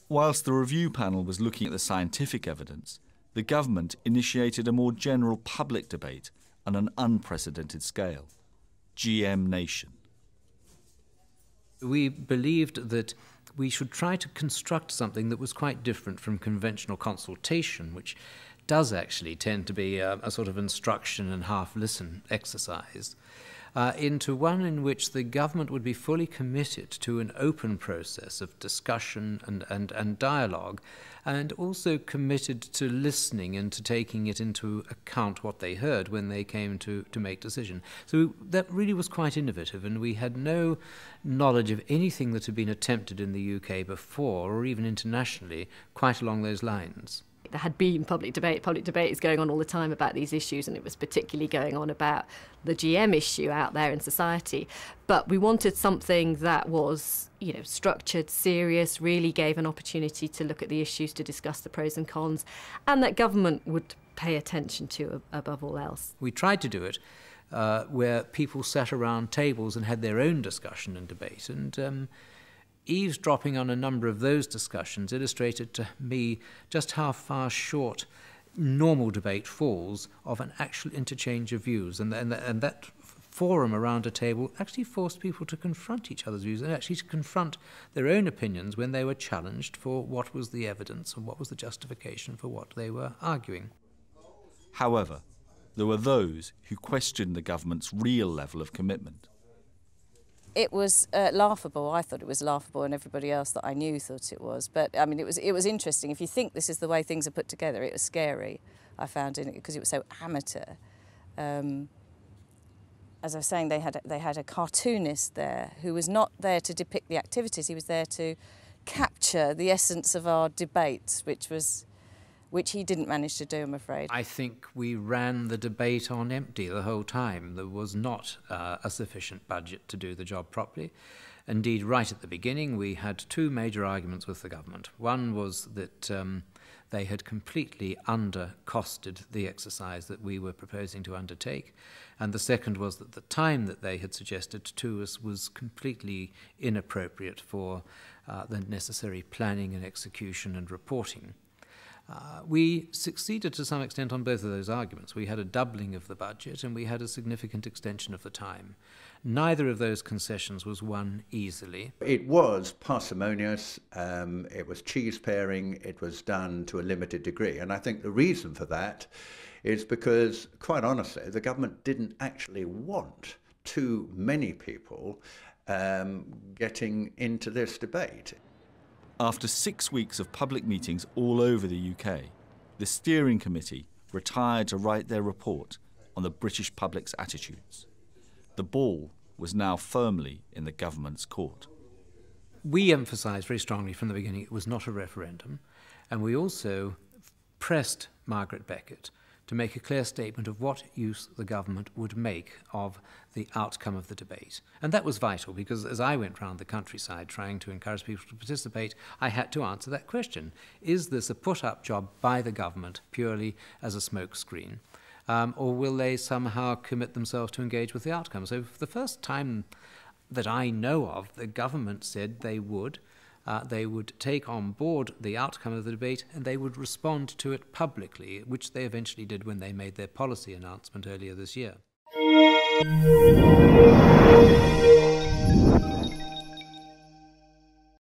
Whilst the review panel was looking at the scientific evidence, the government initiated a more general public debate on an unprecedented scale. GM Nation. We believed that we should try to construct something that was quite different from conventional consultation, which does actually tend to be a sort of instruction and half-listen exercise, into one in which the government would be fully committed to an open process of discussion and dialogue, and also committed to listening and to taking it into account what they heard when they came to make decision. So that really was quite innovative, and we had no knowledge of anything that had been attempted in the UK before, or even internationally, quite along those lines. There had been public debate. Public debate is going on all the time about these issues, and it was particularly going on about the GM issue out there in society. But we wanted something that was, structured, serious, really gave an opportunity to look at the issues, to discuss the pros and cons, and that government would pay attention to above all else. We tried to do it where people sat around tables and had their own discussion and debate, and eavesdropping on a number of those discussions illustrated to me just how far short normal debate falls of an actual interchange of views, and that forum around a table actually forced people to confront each other's views and actually to confront their own opinions when they were challenged for what was the evidence and what was the justification for what they were arguing. However, there were those who questioned the government's real level of commitment. It was laughable. I thought it was laughable, and everybody else that I knew thought it was. But I mean, it was interesting. If you think this is the way things are put together, it was scary. I found in it because it was so amateur. As I was saying, they had a cartoonist there who was not there to depict the activities. He was there to capture the essence of our debate, which he didn't manage to do, I'm afraid. I think we ran the debate on empty the whole time. There was not a sufficient budget to do the job properly. Indeed, right at the beginning, we had two major arguments with the government. One was that they had completely undercosted the exercise that we were proposing to undertake, and the second was that the time that they had suggested to us was completely inappropriate for the necessary planning and execution and reporting. We succeeded to some extent on both of those arguments. We had a doubling of the budget and we had a significant extension of the time. Neither of those concessions was won easily. It was parsimonious, it was cheese paring, it was done to a limited degree, and I think the reason for that is because, quite honestly, the government didn't actually want too many people getting into this debate. After 6 weeks of public meetings all over the UK, the steering committee retired to write their report on the British public's attitudes. The ball was now firmly in the government's court. We emphasised very strongly from the beginning it was not a referendum, and we also pressed Margaret Beckett to make a clear statement of what use the government would make of the outcome of the debate. And that was vital because as I went round the countryside trying to encourage people to participate, I had to answer that question. Is this a put-up job by the government purely as a smokescreen? Or will they somehow commit themselves to engage with the outcome? So for the first time that I know of, the government said they would take on board the outcome of the debate and they would respond to it publicly, which they eventually did when they made their policy announcement earlier this year.